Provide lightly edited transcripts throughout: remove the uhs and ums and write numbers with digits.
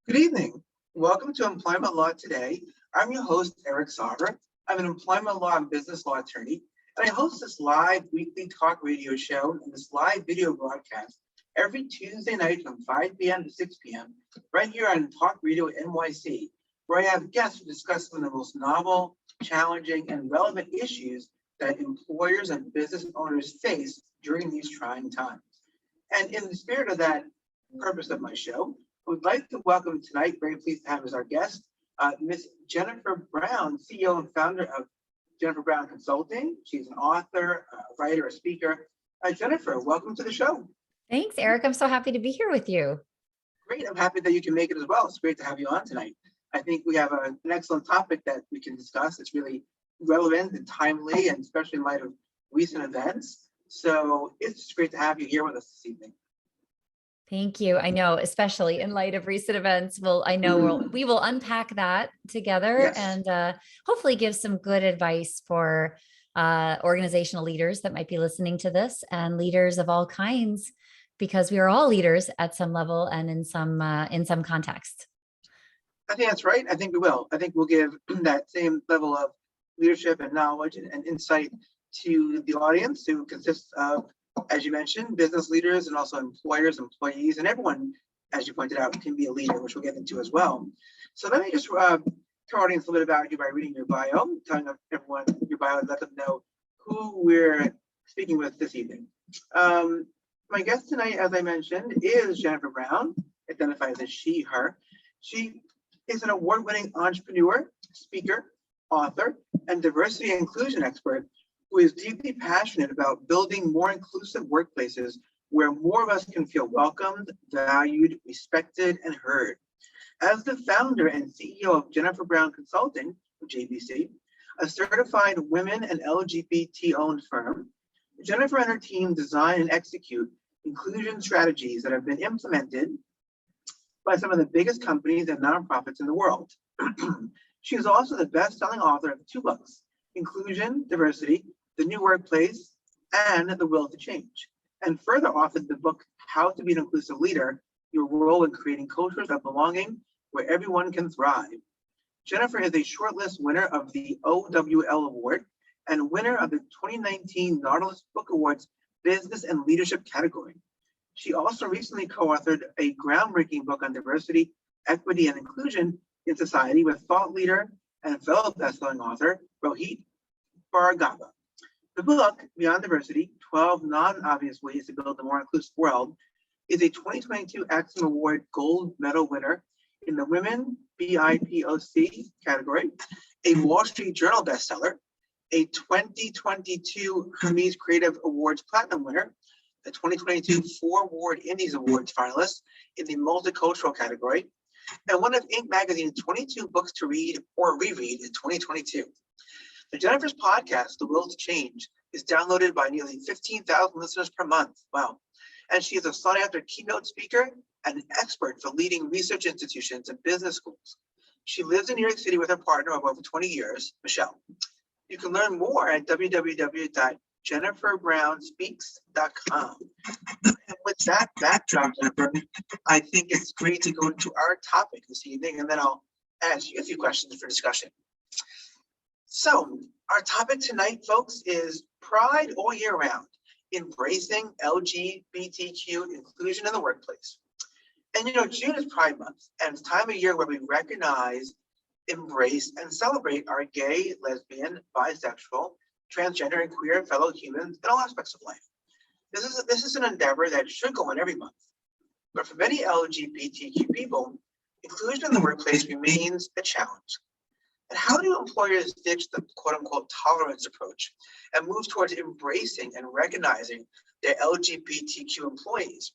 Good evening. Welcome to Employment Law Today. I'm your host, Eric Sauber. I'm an employment law and business law attorney, and I host this live weekly talk radio show and this live video broadcast every Tuesday night from 5 p.m. to 6 p.m. right here on Talk Radio NYC, where I have guests who discuss some of the most novel, challenging, and relevant issues that employers and business owners face during these trying times. And in the spirit of that purpose of my show, I would like to welcome tonight, very pleased to have as our guest, Ms. Jennifer Brown, CEO and founder of Jennifer Brown Consulting. She's an author, a writer, a speaker. Jennifer, welcome to the show. Thanks, Eric. I'm so happy to be here with you. Great. I'm happy that you can make it as well. It's great to have you on tonight. I think we have an excellent topic that we can discuss. It's really relevant and timely, and especially in light of recent events. So it's just great to have you here with us this evening. Thank you. I know, especially in light of recent events, we will unpack that together. Yes. And hopefully give some good advice for organizational leaders that might be listening to this, and leaders of all kinds, because we are all leaders at some level and in some context. I think that's right. I think we will. I think we'll give that same level of leadership and knowledge and insight to the audience, who consists of, as you mentioned, business leaders and also employers, employees, and everyone, as you pointed out, can be a leader, which we'll get into as well. So let me just tell our audience a little bit about you by reading your bio, telling everyone your bio, and let them know who we're speaking with this evening. My guest tonight, as I mentioned, is Jennifer Brown, identified as she, her. She is an award-winning entrepreneur, speaker, author, and diversity and inclusion expert who is deeply passionate about building more inclusive workplaces where more of us can feel welcomed, valued, respected, and heard. As the founder and CEO of Jennifer Brown Consulting, or JBC, a certified women and LGBT-owned firm, Jennifer and her team design and execute inclusion strategies that have been implemented by some of the biggest companies and nonprofits in the world. She is also the best-selling author of 2 books, Inclusion, Diversity, The New Workplace, and The Will to Change, and further authored the book, How to Be an Inclusive Leader, Your Role in Creating Cultures of Belonging Where Everyone Can Thrive. Jennifer is a shortlist winner of the OWL Award and winner of the 2019 Nautilus Book Awards Business and Leadership category. She also recently co-authored a groundbreaking book on diversity, equity, and inclusion in society with thought leader and fellow best-selling author, Rohit Bhargava. The book, Beyond Diversity, 12 Non-Obvious Ways to Build a More Inclusive World, is a 2022 Axiom Award Gold Medal winner in the Women BIPOC category, a Wall Street Journal bestseller, a 2022 Hermes Creative Awards Platinum winner, a 2022 Four Ward Indies Awards finalist in the multicultural category, and one of Inc. Magazine's 22 books to read or reread in 2022. The Jennifer's podcast, The Will to Change, is downloaded by nearly 15,000 listeners per month. Wow. And she is a sought-after keynote speaker and an expert for leading research institutions and business schools. She lives in New York City with her partner of over 20 years, Michelle. You can learn more at www.jenniferbrownspeaks.com. And with that backdrop, Jennifer, I think it's great to go into our topic this evening, and then I'll ask you a few questions for discussion. So our topic tonight, folks, is Pride all year round, embracing LGBTQ inclusion in the workplace. And June is Pride Month, and it's time of year where we recognize, embrace, and celebrate our gay, lesbian, bisexual, transgender, and queer fellow humans in all aspects of life. This is an endeavor that should go on every month. But for many LGBTQ people, inclusion in the workplace remains a challenge. And how do employers ditch the quote-unquote tolerance approach and move towards embracing and recognizing their LGBTQ employees?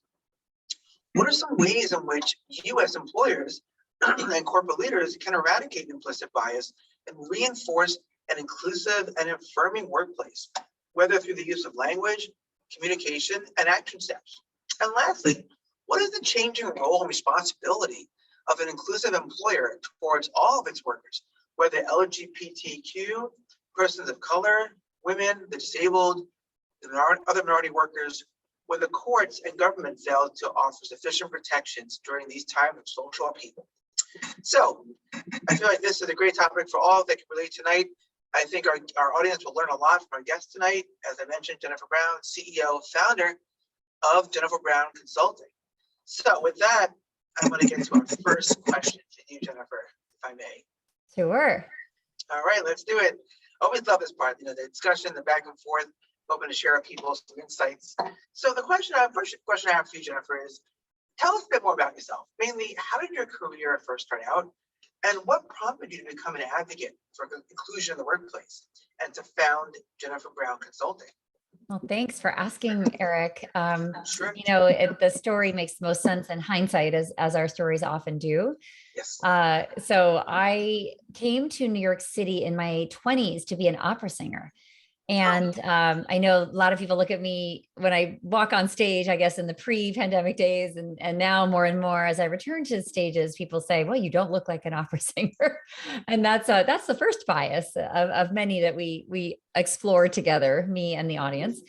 What are some ways in which you as employers and corporate leaders can eradicate implicit bias and reinforce an inclusive and affirming workplace, whether through the use of language, communication, and action steps? And lastly, what is the changing role and responsibility of an inclusive employer towards all of its workers, whether LGBTQ, persons of color, women, the disabled, other minority workers, when the courts and government fail to offer sufficient protections during these times of social upheaval? So I feel like this is a great topic for all that can relate tonight. I think our audience will learn a lot from our guest tonight. As I mentioned, Jennifer Brown, CEO, founder of Jennifer Brown Consulting. So with that, I want to get to our first question to you, Jennifer, if I may. Sure. All right, let's do it. Always love this part, the discussion, the back and forth, hoping to share people's insights. So the first question I have for you, Jennifer, is tell us a bit more about yourself. Mainly, how did your career first start out? And what prompted you to become an advocate for inclusion in the workplace and to found Jennifer Brown Consulting? Well, thanks for asking, Eric. Sure. The story makes the most sense in hindsight, as our stories often do. Yes. So I came to New York City in my 20s to be an opera singer. And I know a lot of people look at me when I walk on stage, I guess in the pre-pandemic days, and now more and more as I return to stages, people say, well, you don't look like an opera singer. And that's the first bias of many that we explore together, me and the audience.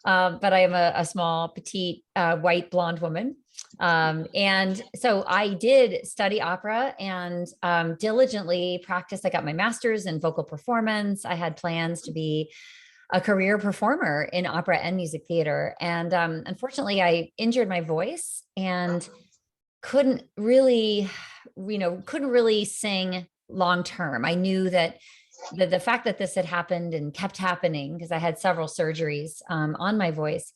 But I am a small, petite, white, blonde woman. And so I did study opera and diligently practiced. I got my master's in vocal performance. I had plans to be a career performer in opera and music theater. And unfortunately, I injured my voice and couldn't really sing long term. I knew that the fact that this had happened and kept happening, because I had several surgeries on my voice,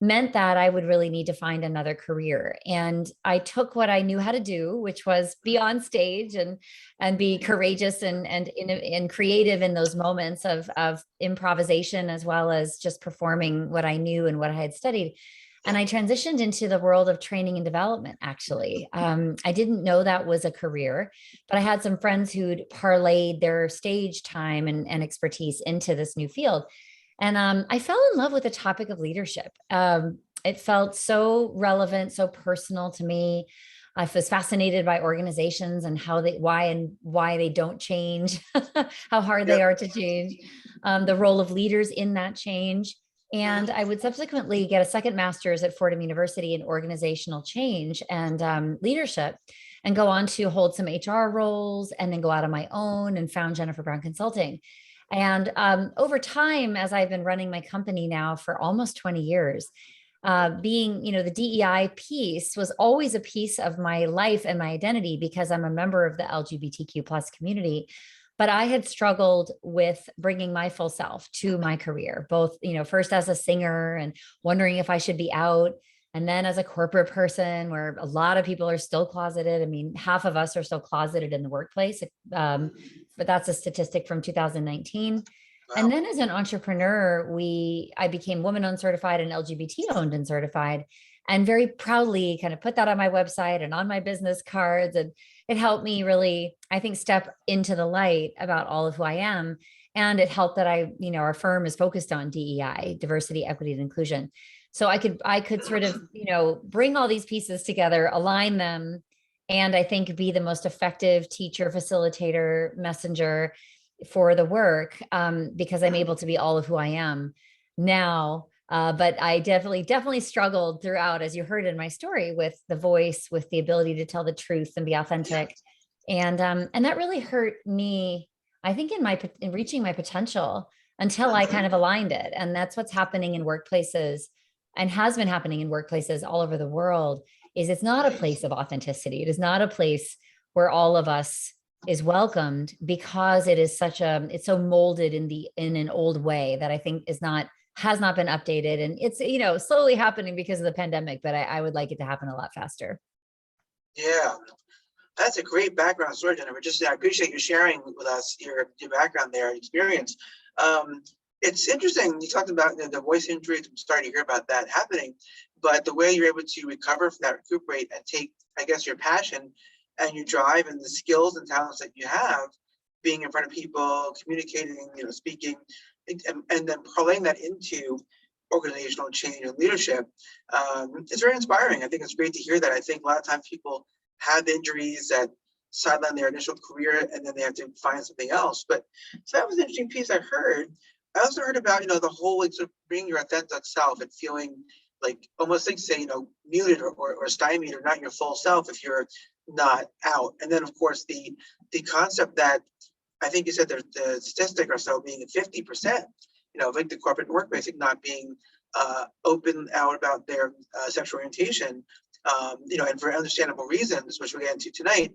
meant that I would really need to find another career. And I took what I knew how to do, which was be on stage and be courageous and creative in those moments of improvisation, as well as just performing what I knew and what I had studied. And I transitioned into the world of training and development, actually. I didn't know that was a career, but I had some friends who'd parlayed their stage time and expertise into this new field. And I fell in love with the topic of leadership. It felt so relevant, so personal to me. I was fascinated by organizations and why they don't change, how hard they are to change, the role of leaders in that change. And I would subsequently get a second master's at Fordham University in organizational change and leadership, and go on to hold some HR roles, and then go out on my own and found Jennifer Brown Consulting. And over time, as I've been running my company now for almost 20 years, being, the DEI piece was always a piece of my life and my identity, because I'm a member of the LGBTQ plus community. But I had struggled with bringing my full self to my career, both, first as a singer and wondering if I should be out, and then as a corporate person, where a lot of people are still closeted. I mean, half of us are still closeted in the workplace, but that's a statistic from 2019. Wow. And then as an entrepreneur, I became woman-owned certified and LGBT-owned and certified, and very proudly kind of put that on my website and on my business cards. And it helped me really, I think, step into the light about all of who I am. And it helped that our firm is focused on DEI, diversity, equity, and inclusion. So I could sort of, bring all these pieces together, align them, and I think be the most effective teacher, facilitator, messenger for the work, because I'm able to be all of who I am now. But I definitely struggled throughout, as you heard in my story, with the voice, with the ability to tell the truth and be authentic. And that really hurt me, I think, in reaching my potential, until I kind of aligned it. And that's what's happening in workplaces, and has been happening in workplaces all over the world, is it's not a place of authenticity. It is not a place where all of us is welcomed, because it is it's so molded in an old way that I think has not been updated. And it's, slowly happening because of the pandemic, but I would like it to happen a lot faster. Yeah, that's a great background story, Jennifer. I appreciate you sharing with us your background there, experience. It's interesting. You talked about the voice injury. I'm starting to hear about that happening, but the way you're able to recover from that, recuperate, and take, I guess, your passion and your drive and the skills and talents that you have, being in front of people, communicating, speaking, and then parlaying that into organizational change and leadership. It's very inspiring. I think it's great to hear that. I think a lot of times people have injuries that sideline their initial career, and then they have to find something else. But so that was an interesting piece I heard. I also heard about, the whole sort of being your authentic self and feeling like almost like say, muted or stymied or not your full self if you're not out. And then of course the concept that I think you said the statistic or so being at 50%, like the corporate workplace not being open out about their sexual orientation, and for understandable reasons, which we'll get into tonight.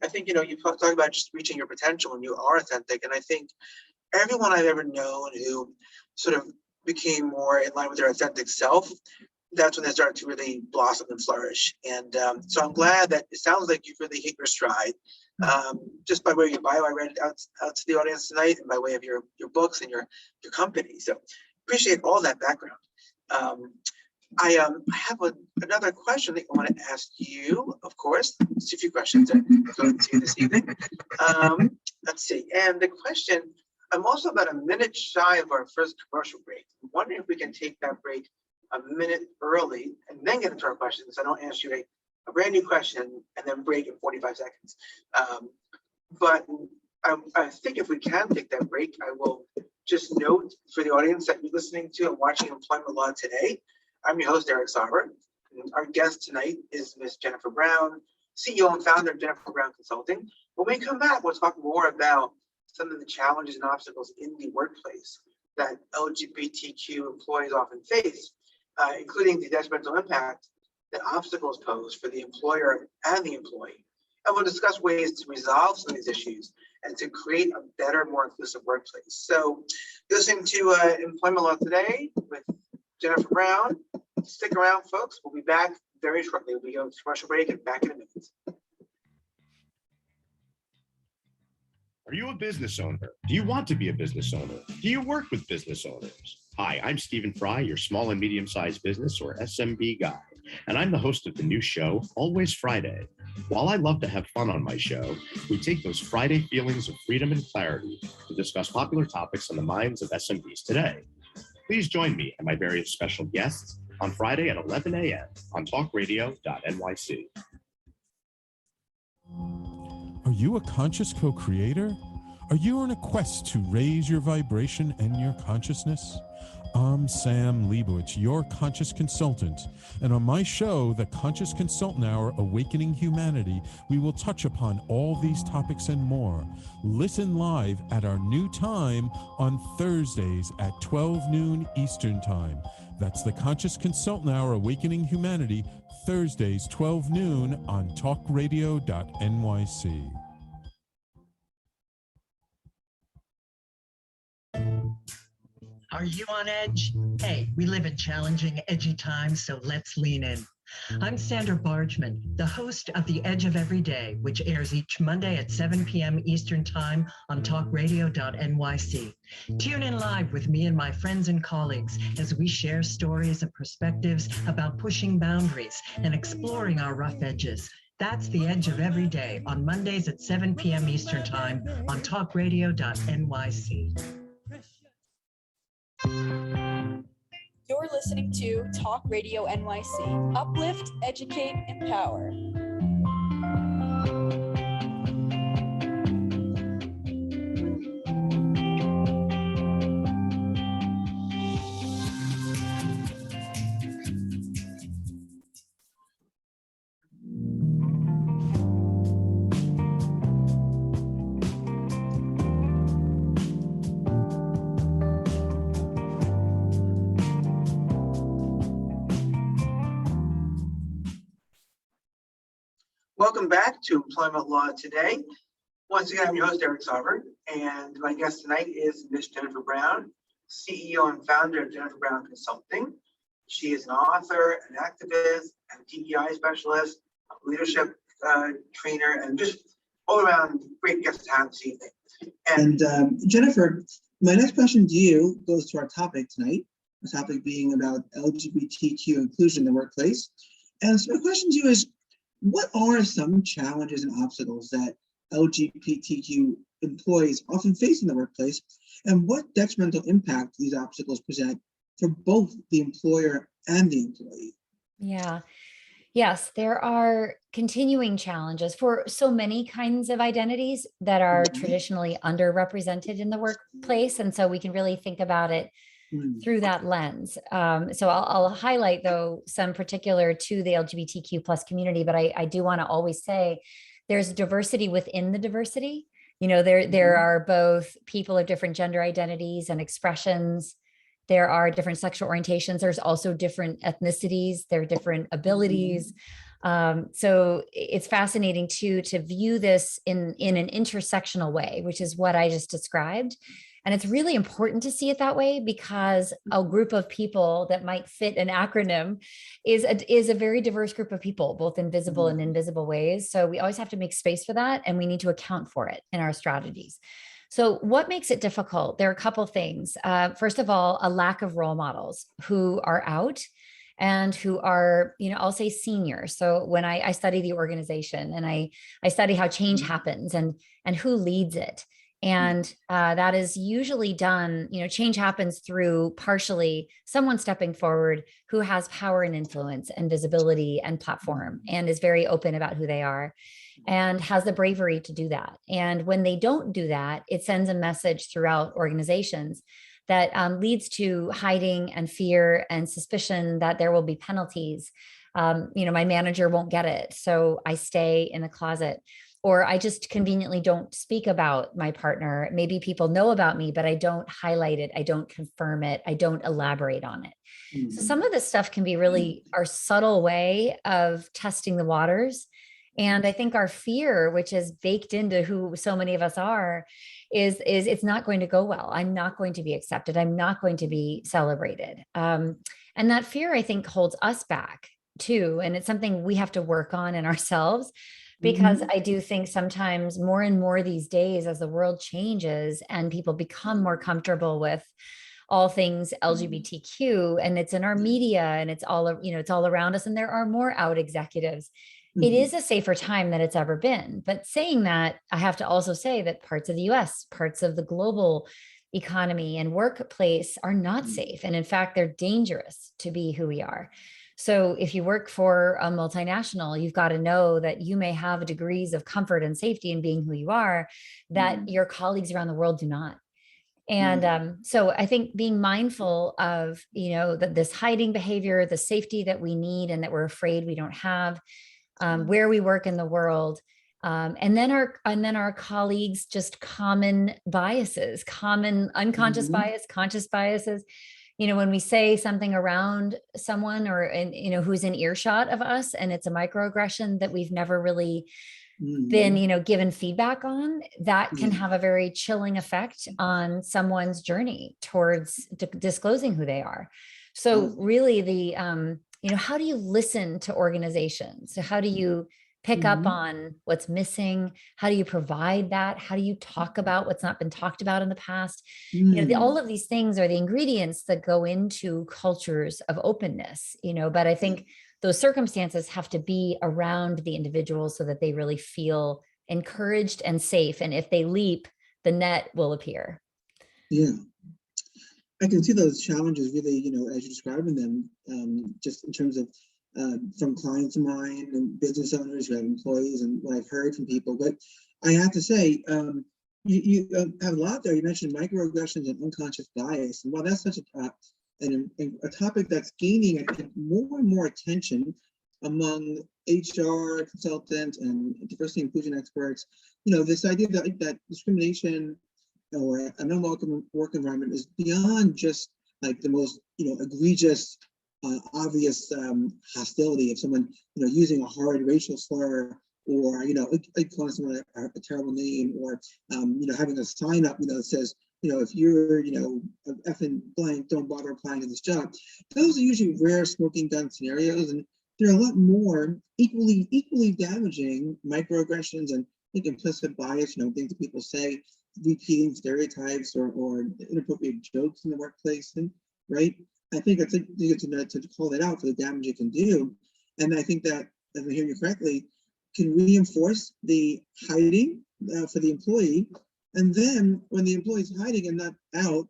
I think you talk about just reaching your potential when you are authentic, and I think everyone I've ever known who sort of became more in line with their authentic self, that's when they started to really blossom and flourish. And so I'm glad that it sounds like you've really hit your stride. Just by way of your bio, I read it out to the audience tonight, and by way of your books and your company. So appreciate all that background. I have another question that I want to ask you, of course. Just a few questions to go into this evening. Let's see. And the question, I'm also about a minute shy of our first commercial break. I'm wondering if we can take that break a minute early and then get into our questions. I don't ask you a brand new question and then break in 45 seconds. But I think if we can take that break, I will just note for the audience that you're listening to and watching Employment Law Today. I'm your host, Eric Sauber. Our guest tonight is Ms. Jennifer Brown, CEO and founder of Jennifer Brown Consulting. When we come back, we'll talk more about some of the challenges and obstacles in the workplace that LGBTQ employees often face, including the detrimental impact that obstacles pose for the employer and the employee. And we'll discuss ways to resolve some of these issues and to create a better, more inclusive workplace. So listening to Employment Law Today with Jennifer Brown. Stick around, folks. We'll be back very shortly. We'll be going to commercial break and back in a minute. Are you a business owner? Do you want to be a business owner? Do you work with business owners? Hi, I'm Stephen Fry, your small and medium-sized business or SMB guy, and I'm the host of the new show, Always Friday. While I love to have fun on my show, we take those Friday feelings of freedom and clarity to discuss popular topics on the minds of SMBs today. Please join me and my various special guests on Friday at 11 a.m. on talkradio.nyc. Are you a conscious co-creator? Are you on a quest to raise your vibration and your consciousness? I'm Sam Leibowitz, your conscious consultant, and on my show, The Conscious Consultant Hour, Awakening Humanity, we will touch upon all these topics and more. Listen live at our new time on Thursdays at 12 noon Eastern Time. That's The Conscious Consultant Hour, Awakening Humanity, Thursdays, 12 noon on talkradio.nyc. Are you on edge? Hey, we live in challenging, edgy times, so let's lean in. I'm Sandra Bargman, the host of The Edge of Every Day, which airs each Monday at 7 p.m. Eastern Time on talkradio.nyc. Tune in live with me and my friends and colleagues as we share stories and perspectives about pushing boundaries and exploring our rough edges. That's The Edge of Every Day on Mondays at 7 p.m. Eastern Time on talkradio.nyc. You're listening to Talk Radio NYC. Uplift, educate, empower. Welcome back to Employment Law Today. Once again, I'm your host, Eric Sauber, and my guest tonight is Ms. Jennifer Brown, CEO and founder of Jennifer Brown Consulting. She is an author, an activist, a DEI specialist, a leadership trainer, and just all around great guest to have this evening. And Jennifer, my next question to you goes to our topic tonight, the topic being about LGBTQ inclusion in the workplace. And so my question to you is, what are some challenges and obstacles that LGBTQ employees often face in the workplace, and what detrimental impact these obstacles present for both the employer and the employee? Yeah. Yes, there are continuing challenges for so many kinds of identities that are traditionally underrepresented in the workplace. And so we can really think about it through that lens. So I'll highlight though some particular to the LGBTQ plus community, but I do want to always say there's diversity within the diversity. You know, there are both people of different gender identities and expressions. There are different sexual orientations. There's also different ethnicities. There are different abilities. So it's fascinating too, to view this in an intersectional way, which is what I just described. And it's really important to see it that way, because a group of people that might fit an acronym is a very diverse group of people, both in visible and invisible ways. So we always have to make space for that, and we need to account for it in our strategies. So what makes it difficult? There are a couple things. First of all, a lack of role models who are out and who are, you know, I'll say senior. So when I study the organization and I study how change happens and who leads it. And that is usually done, you know, change happens through partially someone stepping forward who has power and influence and visibility and platform and is very open about who they are and has the bravery to do that. And when they don't do that, it sends a message throughout organizations that leads to hiding and fear and suspicion that there will be penalties. You know, my manager won't get it, so I stay in the closet. Or I just conveniently don't speak about my partner. Maybe people know about me, but I don't highlight it. I don't confirm it. I don't elaborate on it. So some of this stuff can be really our subtle way of testing the waters. And I think our fear, which is baked into who so many of us are, is it's not going to go well. I'm not going to be accepted. I'm not going to be celebrated. And that fear, I think, holds us back too. And it's something we have to work on in ourselves. Because I do think sometimes more and more these days, as the world changes and people become more comfortable with all things LGBTQ, and it's in our media and it's all, you know, it's all around us, and there are more out executives. It is a safer time than it's ever been. But saying that, I have to also say that parts of the US, parts of the global economy and workplace are not safe. And in fact, they're dangerous to be who we are. So if you work for a multinational, you've got to know that you may have degrees of comfort and safety in being who you are that your colleagues around the world do not. And so I think being mindful of, you know, this hiding behavior, the safety that we need and that we're afraid we don't have, where we work in the world, and then our colleagues, just common biases, common unconscious bias, conscious biases. You know, when we say something around someone or, you know, who's in earshot of us, and it's a microaggression that we've never really been, you know, given feedback on, that can have a very chilling effect on someone's journey towards disclosing who they are. So really you know, how do you listen to organizations? So how do you pick up on what's missing? How do you provide that? How do you talk about what's not been talked about in the past? You know, all of these things are the ingredients that go into cultures of openness, you know, but I think those circumstances have to be around the individual so that they really feel encouraged and safe. And if they leap, the net will appear. Yeah. I can see those challenges really, you know, as you're describing them, just in terms of from clients of mine and business owners who have employees and what I've heard from people. But I have to say, you have a lot there. You mentioned microaggressions and unconscious bias. And while that's such a topic that's gaining, I think, more and more attention among HR consultants and diversity and inclusion experts, you know, this idea that discrimination or an unwelcome work environment is beyond just like the most, you know, egregious, obvious hostility of someone, you know, using a horrid racial slur, or, you know, calling someone a terrible name, or, you know, having a sign up, you know, that says, you know, if you're, you know, effing blank, don't bother applying to this job. Those are usually rare smoking gun scenarios, and there are a lot more equally damaging microaggressions and, I think, implicit bias, you know, things that people say, repeating stereotypes or inappropriate jokes in the workplace, and right. I think it's to call that out for the damage it can do, and I think that, if I hear you correctly, can reinforce the hiding for the employee, and then when the employee's hiding and not out,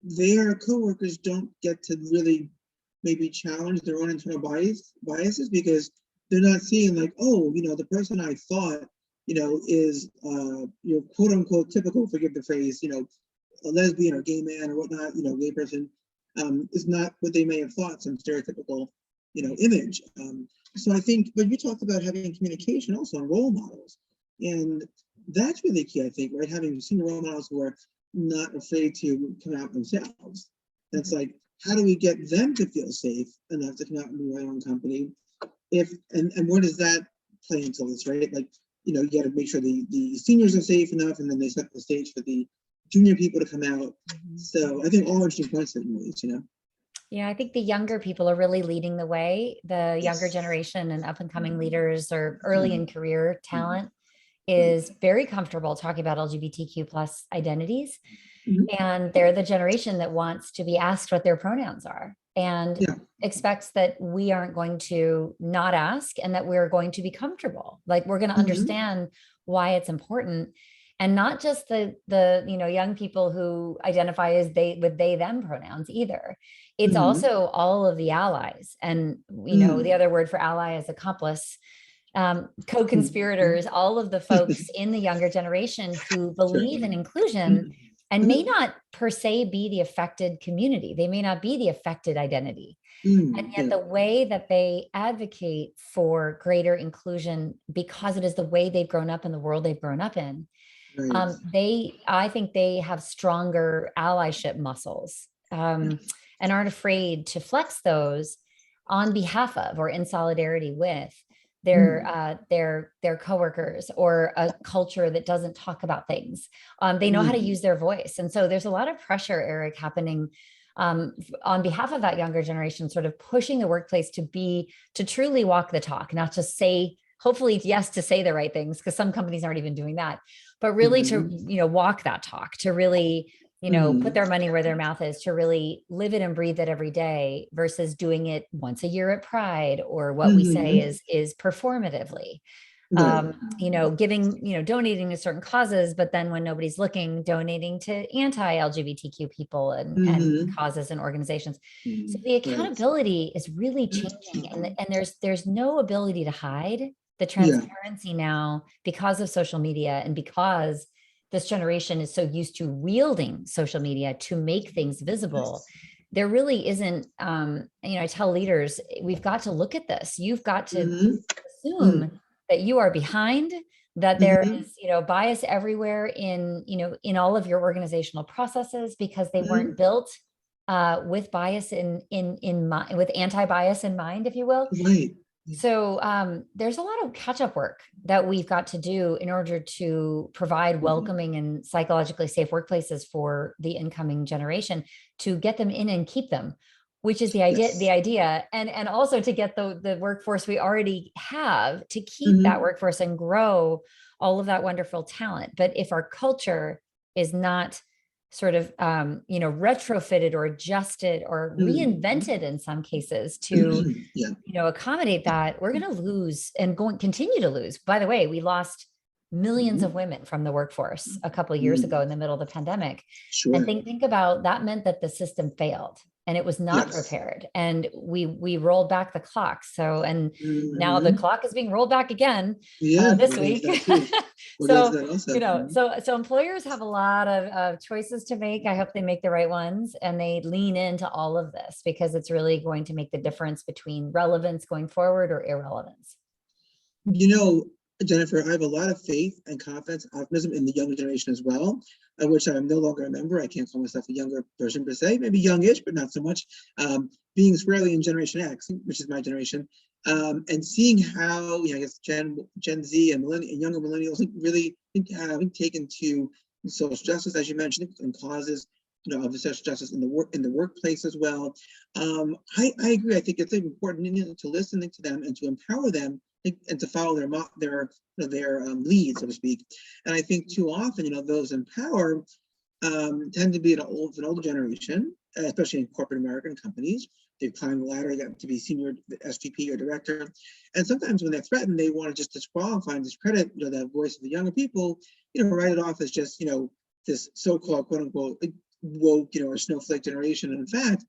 their coworkers don't get to really maybe challenge their own internal biases, because they're not seeing like, oh, you know, the person I thought, you know, is you know, quote unquote typical, forgive the phrase, you know, a lesbian or gay man or whatnot, you know, gay person, is not what they may have thought, some stereotypical, image. So I think, but you talked about having communication also and role models, and that's really key, I think, right? Having senior role models who are not afraid to come out themselves. That's like, how do we get them to feel safe enough to come out and do their own company? And where does that play into this, right? Like, you got to make sure the seniors are safe enough, and then they set the stage for the junior people to come out. So I think all interesting points that you raised, Yeah, I think the younger people are really leading the way. The younger generation and up and coming leaders or early in career talent is very comfortable talking about LGBTQ plus identities. And they're the generation that wants to be asked what their pronouns are and expects that we aren't going to not ask and that we're going to be comfortable. Like we're going to understand why it's important. And not just the young people who identify as with they them pronouns either. It's also all of the allies. And the other word for ally is accomplice, co-conspirators, all of the folks in the younger generation who believe in inclusion and may not per se be the affected community. They may not be the affected identity. And yet the way that they advocate for greater inclusion, because it is the way they've grown up in the world they've grown up in, I think they have stronger allyship muscles and aren't afraid to flex those on behalf of or in solidarity with their coworkers or a culture that doesn't talk about things. They know how to use their voice. And so there's a lot of pressure, Eric, happening on behalf of that younger generation, sort of pushing the workplace to truly walk the talk, not just say, hopefully, yes, to say the right things, because some companies aren't even doing that, but really to, walk that talk, to really, put their money where their mouth is, to really live it and breathe it every day versus doing it once a year at Pride or what we say is performatively, giving, donating to certain causes, but then when nobody's looking, donating to anti-LGBTQ people and causes and organizations. So the accountability is really changing, and there's no ability to hide the transparency now because of social media and because this generation is so used to wielding social media to make things visible. There really isn't, I tell leaders, we've got to look at this. You've got to assume that you are behind, that there is, bias everywhere in all of your organizational processes because they weren't built with bias with anti-bias in mind, if you will. So there's a lot of catch-up work that we've got to do in order to provide welcoming and psychologically safe workplaces for the incoming generation, to get them in and keep them, which is the idea, and also to get the workforce we already have, to keep that workforce and grow all of that wonderful talent. But if our culture is not sort of, retrofitted or adjusted or reinvented in some cases to, accommodate that, we're going to lose and continue to lose. By the way, we lost millions of women from the workforce a couple of years ago in the middle of the pandemic. And think about that, meant that the system failed and it was not prepared. And we rolled back the clock. So, and now the clock is being rolled back again this week. So employers have a lot of choices to make. I hope they make the right ones and they lean into all of this, because it's really going to make the difference between relevance going forward or irrelevance. Jennifer, I have a lot of faith and confidence and optimism in the younger generation as well, which I'm no longer a member. I can't call myself a younger person per se, maybe youngish, but not so much. Being squarely in Generation X, which is my generation, and seeing how, I guess Gen Z and younger millennials really having taken to social justice, as you mentioned, and causes of the social justice in the workplace as well. I agree. I think it's important to listen to them and to empower them and to follow their lead, so to speak. And I think too often, those in power tend to be an older generation, especially in corporate American companies. They've climbed the ladder, got to be senior SVP or director. And sometimes when they're threatened, they want to just disqualify and discredit the voice of the younger people, write it off as just, this so-called quote unquote woke, or snowflake generation. And in fact,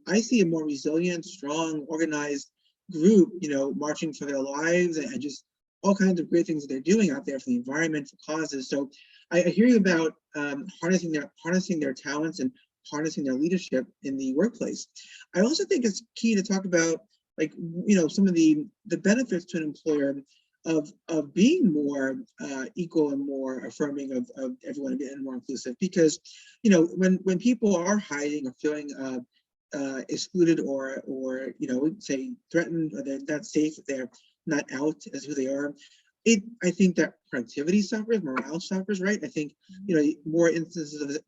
I see a more resilient, strong, organized group, marching for their lives and just all kinds of great things that they're doing out there for the environment, for causes. So I hear you about harnessing their talents and harnessing their leadership in the workplace. I also think it's key to talk about, like, some of the benefits to an employer of being more equal and more affirming of everyone and more inclusive. Because when people are hiding or feeling excluded or say threatened, or they're not safe, if they're not out as who they are, I think that productivity suffers, morale suffers, right? I think more instances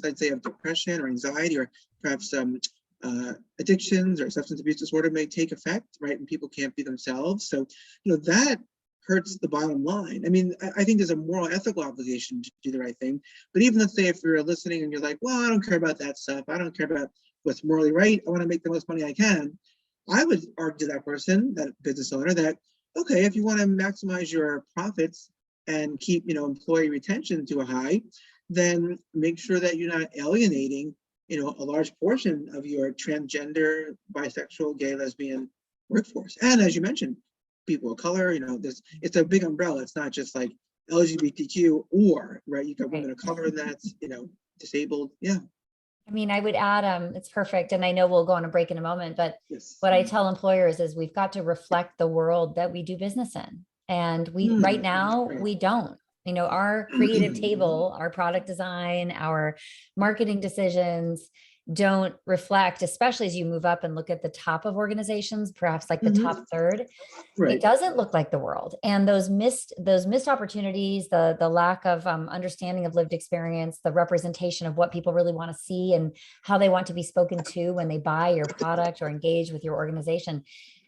I'd say of depression or anxiety, or perhaps addictions or substance abuse disorder may take effect, right? And people can't be themselves. So, that hurts the bottom line. I mean, I think there's a moral, ethical obligation to do the right thing. But even let's say if you're listening and you're like, well, I don't care about that stuff. I don't care about what's morally right. I want to make the most money I can. I would argue to that person, that business owner, that, okay, if you want to maximize your profits and keep, employee retention to a high, then make sure that you're not alienating a large portion of your transgender, bisexual, gay, lesbian workforce. And as you mentioned, people of color, it's a big umbrella. It's not just like LGBTQ right? You got women of color in that, disabled. Yeah. I mean, I would add, it's perfect. And I know we'll go on a break in a moment, but yes. What I tell employers is we've got to reflect the world that we do business in. And right now we don't. Our creative table, our product design, our marketing decisions don't reflect, especially as you move up and look at the top of organizations, perhaps like the top third, it doesn't look like the world. And those missed opportunities, the lack of understanding of lived experience, the representation of what people really want to see and how they want to be spoken to when they buy your product or engage with your organization.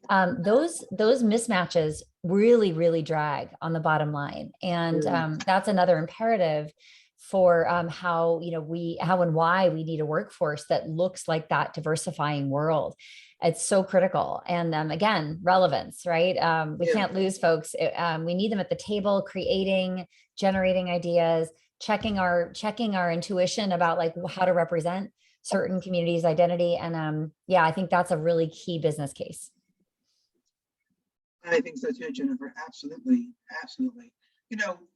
Those mismatches really, really drag on the bottom line. And that's another imperative for how and why we need a workforce that looks like that diversifying world. It's so critical. And again, relevance, right? We can't lose folks. We need them at the table, creating, generating ideas, checking our intuition about like how to represent certain communities' identity. And I think that's a really key business case. I think so too, Jennifer. Absolutely. Absolutely.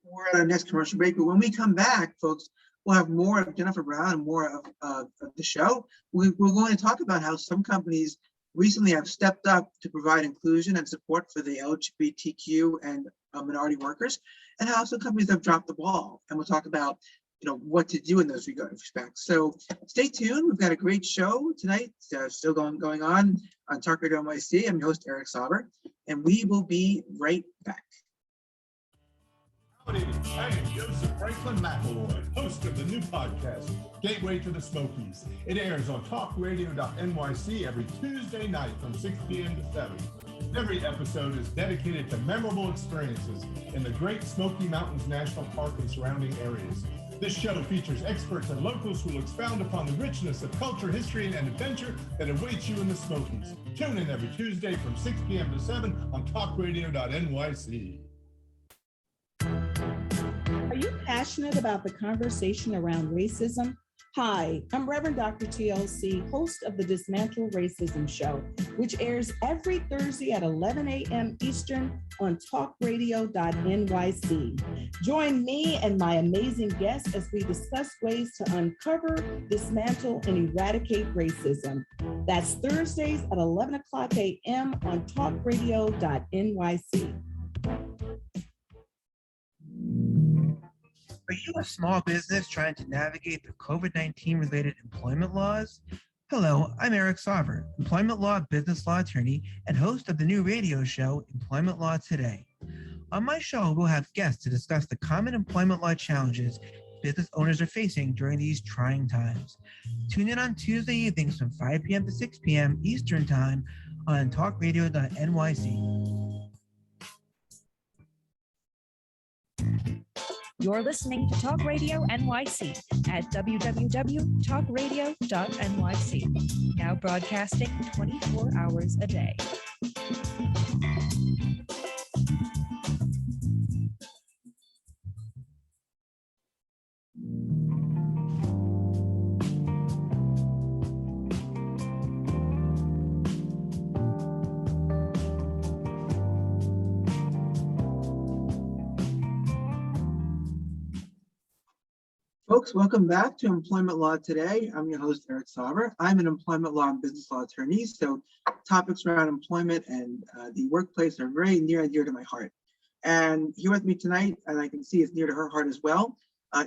We're at our next commercial break, but when we come back, folks, we'll have more of Jennifer Brown and more of the show. We're going to talk about how some companies recently have stepped up to provide inclusion and support for the LGBTQ and minority workers, and how some companies have dropped the ball. And we'll talk about what to do in those respects. So stay tuned. We've got a great show tonight, still going on Talk Radio NYC. I'm your host, Eric Sauber, and we will be right back. Howdy, I am Joseph Franklin McElroy, host of the new podcast, Gateway to the Smokies. It airs on talkradio.nyc every Tuesday night from 6 p.m. to 7. Every episode is dedicated to memorable experiences in the Great Smoky Mountains National Park and surrounding areas. This show features experts and locals who will expound upon the richness of culture, history, and adventure that awaits you in the Smokies. Tune in every Tuesday from 6 p.m. to 7 on talkradio.nyc. Are you passionate about the conversation around racism? Hi, I'm Reverend Dr. TLC, host of the Dismantle Racism Show, which airs every Thursday at 11 a.m. Eastern on talkradio.nyc. Join me and my amazing guests as we discuss ways to uncover, dismantle, and eradicate racism. That's Thursdays at 11 o'clock a.m. on talkradio.nyc. Are you a small business trying to navigate the COVID-19 related employment laws? Hello, I'm Eric Sauver, employment law, business law attorney, and host of the new radio show, Employment Law Today. On my show, we'll have guests to discuss the common employment law challenges business owners are facing during these trying times. Tune in on Tuesday evenings from 5 p.m. to 6 p.m. Eastern Time on talkradio.nyc. You're listening to Talk Radio NYC at www.talkradio.nyc, now broadcasting 24 hours a day. Folks, welcome back to Employment Law Today. I'm your host, Eric Sauber. I'm an employment law and business law attorney, so topics around employment and the workplace are very near and dear to my heart. And here with me tonight, and I can see it's near to her heart as well,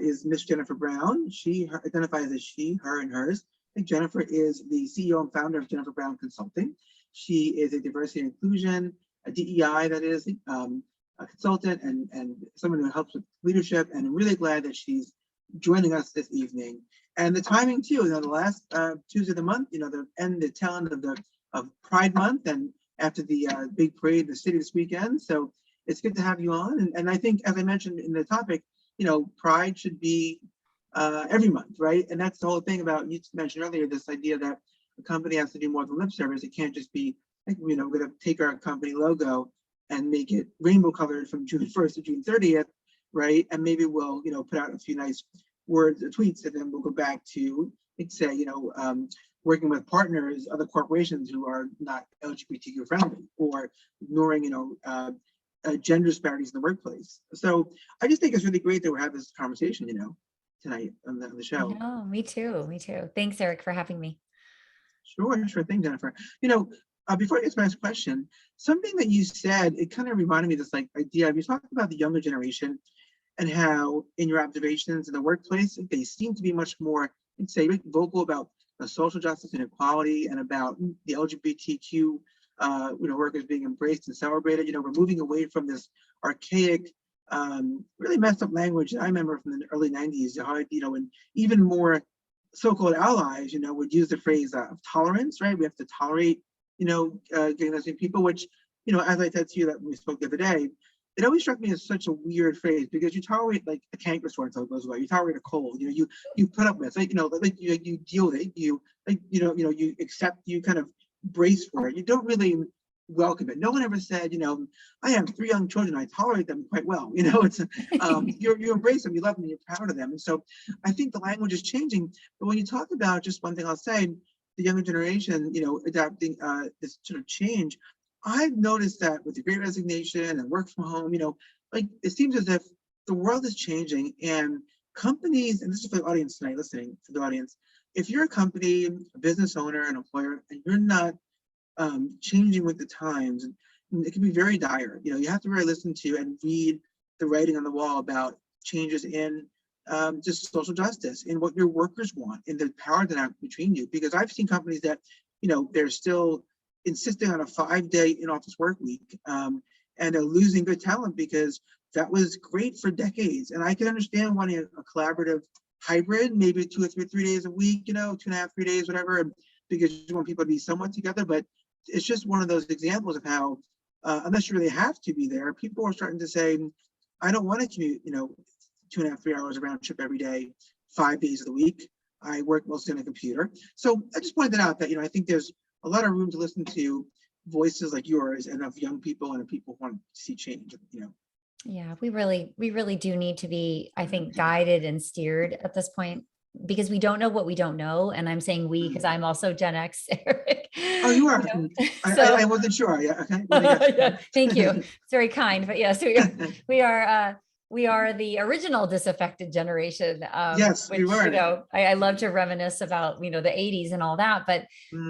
is Miss Jennifer Brown. She identifies as she, her, and hers. I think Jennifer is the CEO and founder of Jennifer Brown Consulting. She is a diversity and inclusion, a DEI, that is, a consultant and someone who helps with leadership. And I'm really glad that she's joining us this evening. And the timing too, the last Tuesday of the month, the tail end of Pride Month, and after the big parade in the city this weekend. So it's good to have you on. And I think, as I mentioned in the topic, Pride should be every month, right? And that's the whole thing about, you mentioned earlier, this idea that the company has to do more than lip service. It can't just be, we're going to take our company logo and make it rainbow colored from June 1st to June 30th, right? And maybe we'll, put out a few nice words or tweets, and then we'll go back to, say, working with partners, other corporations who are not LGBTQ friendly, or ignoring, gender disparities in the workplace. So I just think it's really great that we're having this conversation, tonight on the show. No, me too. Thanks, Eric, for having me. Sure thing, Jennifer. Before I get to my next question, something that you said, it kind of reminded me of this idea. You talked about the younger generation and how, in your observations in the workplace, they seem to be much more, vocal about social justice and equality, and about the LGBTQ, workers being embraced and celebrated. We're moving away from this archaic, really messed up language that I remember from the early 90s. And even more so-called allies, would use the phrase of tolerance, right? We have to tolerate, getting those people, which, as I said to you that when we spoke the other day, it always struck me as such a weird phrase, because you tolerate like a canker sore until it goes away. You tolerate a cold, you put up with, you deal with it, you accept, you kind of brace for it. You don't really welcome it. No one ever said, I have 3 young children, I tolerate them quite well. It's you embrace them, you love them, you're proud of them. And so I think the language is changing. But when you talk about, just one thing I'll say, the younger generation, adapting this sort of change, I've noticed that with the Great Resignation and work from home, it seems as if the world is changing, and companies, and this is for the audience tonight, listening to the audience, if you're a company, a business owner, an employer, and you're not changing with the times, it can be very dire. You have to really listen to and read the writing on the wall about changes in just social justice, in what your workers want, in the power dynamic between you. Because I've seen companies that, they're still insisting on a 5-day in-office work week, and they're losing good talent, because that was great for decades. And I can understand wanting a collaborative hybrid, maybe 2 or 3 days a week, 2.5, 3 days, whatever, because you want people to be somewhat together. But it's just one of those examples of how, unless you really have to be there, people are starting to say, I don't want to commute, 2.5, 3 hours round trip every day, 5 days of the week. I work mostly on a computer. So I just pointed out that, I think there's a lot of room to listen to voices like yours, and of young people and people who want to see change, Yeah, we really do need to be, I think, guided and steered at this point, because we don't know what we don't know. And I'm saying we, because I'm also Gen X, Eric. Oh, you are? I wasn't sure. Yeah. Okay. Yeah, thank you. It's very kind. But yes, we are the original disaffected generation. Yes, which, we were. I love to reminisce about, the 80s and all that, but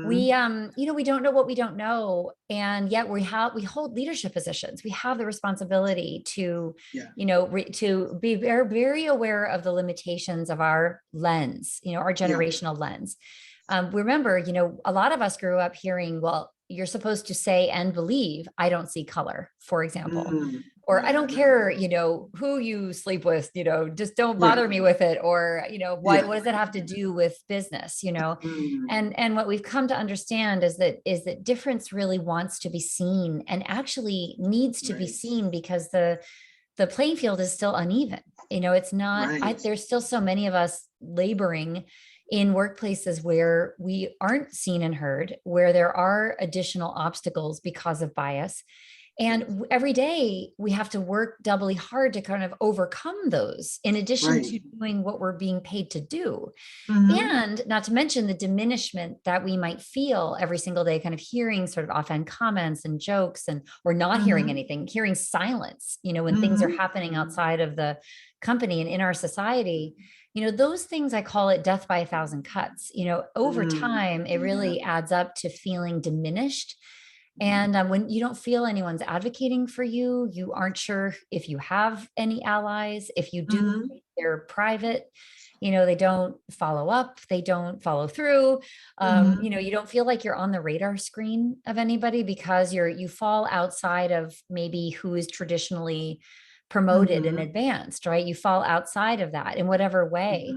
we don't know what we don't know. And yet we hold leadership positions. We have the responsibility to, to be very, very aware of the limitations of our lens, our generational lens. Remember, a lot of us grew up hearing, well, you're supposed to say and believe, I don't see color, for example. Or I don't care, who you sleep with, just don't bother me with it. Or, what does it have to do with business, And what we've come to understand is that difference really wants to be seen, and actually needs to be seen, because the playing field is still uneven. It's not, there's still so many of us laboring in workplaces where we aren't seen and heard, where there are additional obstacles because of bias. And every day we have to work doubly hard to kind of overcome those, in addition to doing what we're being paid to do. And not to mention the diminishment that we might feel every single day, kind of hearing sort of offhand comments and jokes, or not hearing anything, hearing silence, when things are happening outside of the company and in our society. those things, I call it death by a thousand cuts. Over time, it really adds up to feeling diminished. And when you don't feel anyone's advocating for you, you aren't sure if you have any allies. If you do, they're private. They don't follow up, they don't follow through. You don't feel like you're on the radar screen of anybody because you fall outside of maybe who is traditionally promoted and advanced, right? You fall outside of that in whatever way.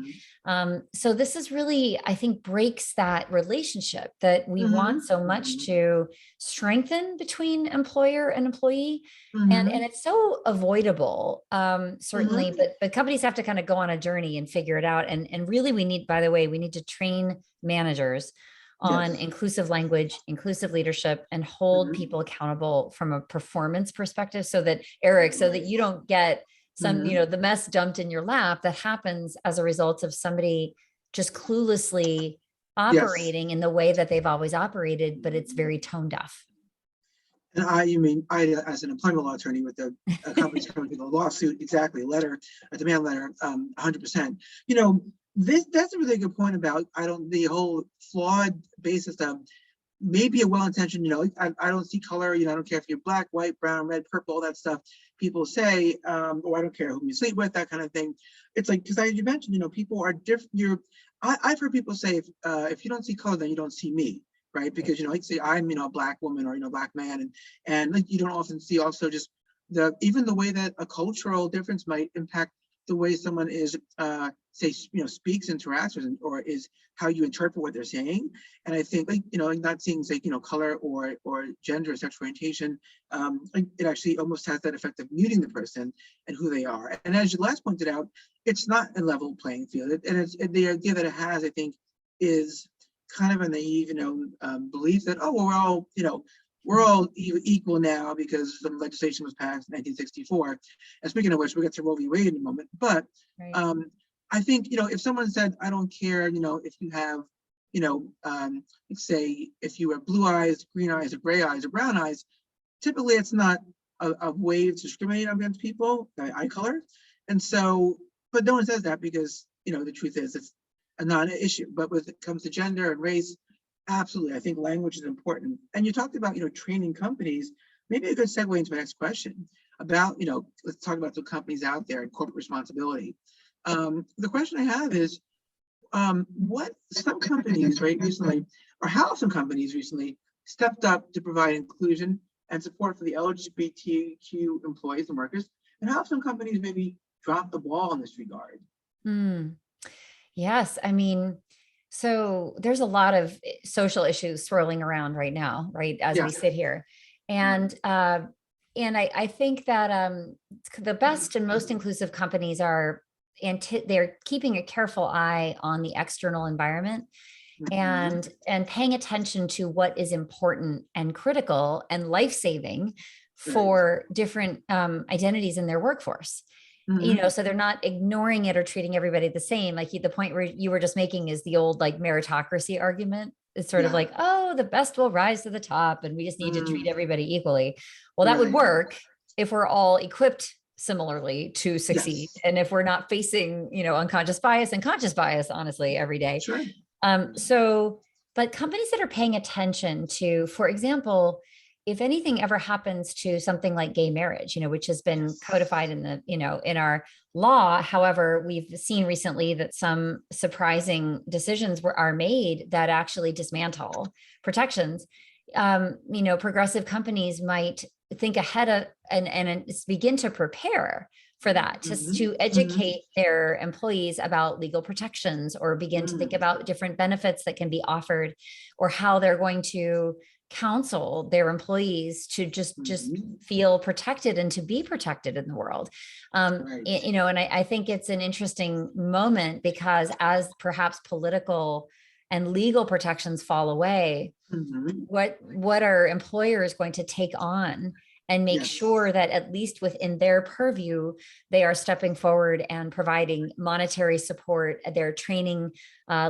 So this is really, I think, breaks that relationship that we want so much to strengthen between employer and employee. And it's so avoidable, certainly, but companies have to kind of go on a journey and figure it out. And really we need to train managers on inclusive language, inclusive leadership, and hold people accountable from a performance perspective so that, Eric, so that you don't get some, the mess dumped in your lap that happens as a result of somebody just cluelessly operating in the way that they've always operated, but it's very tone deaf. And I, as an employment law attorney with the companies coming to the lawsuit, exactly, a demand letter, 100%. That's a really good point about, the whole flawed basis of maybe a well-intentioned, I don't see color, I don't care if you're black, white, brown, red, purple, all that stuff people say, or I don't care who you sleep with, that kind of thing. It's like, because you mentioned, people are different. I've heard people say, if you don't see color, then you don't see me, right? Because, like say I'm, a black woman or, black man, and like you don't often see also just even the way that a cultural difference might impact the way someone is, say, speaks, interacts, or is how you interpret what they're saying. And I think, not seeing, say, color or gender or sexual orientation, it actually almost has that effect of muting the person and who they are. And as you last pointed out, it's not a level playing field. And the idea that it has, I think, is kind of a naive, belief that, we're all equal now because some legislation was passed in 1964. And speaking of which, we'll get to Roe v. Wade in a moment. But I think, if someone said, I don't care, if you have, let's say, if you have blue eyes, green eyes, or gray eyes, or brown eyes, typically it's not a way to discriminate against people by eye color. And so, but no one says that because, the truth is it's a non-issue. But when it comes to gender and race, absolutely, I think language is important. And you talked about, training companies. Maybe a good segue into my next question about, let's talk about the companies out there and corporate responsibility. The question I have is, what some companies, recently, or how some companies recently stepped up to provide inclusion and support for the LGBTQ employees and workers, and how some companies maybe dropped the ball in this regard? Yes, so there's a lot of social issues swirling around right now, right, as we sit here. And I think that the best and most inclusive companies they're keeping a careful eye on the external environment and paying attention to what is important and critical and life-saving for different identities in their workforce. So they're not ignoring it or treating everybody the same. Like the point where you were just making is the old meritocracy argument. It's sort of like, the best will rise to the top and we just need to treat everybody equally. Well, that would work if we're all equipped similarly to succeed. And if we're not facing, unconscious bias and conscious bias, honestly, every day. But companies that are paying attention to, for example, if anything ever happens to something like gay marriage, which has been codified in the, in our law. However, we've seen recently that some surprising decisions are made that actually dismantle protections. Progressive companies might think ahead of and begin to prepare for that, to educate their employees about legal protections, or begin to think about different benefits that can be offered, or how they're going to counsel their employees to just feel protected and to be protected in the world. And I think it's an interesting moment because as perhaps political and legal protections fall away, what are employers going to take on and make sure that at least within their purview, they are stepping forward and providing monetary support. They're training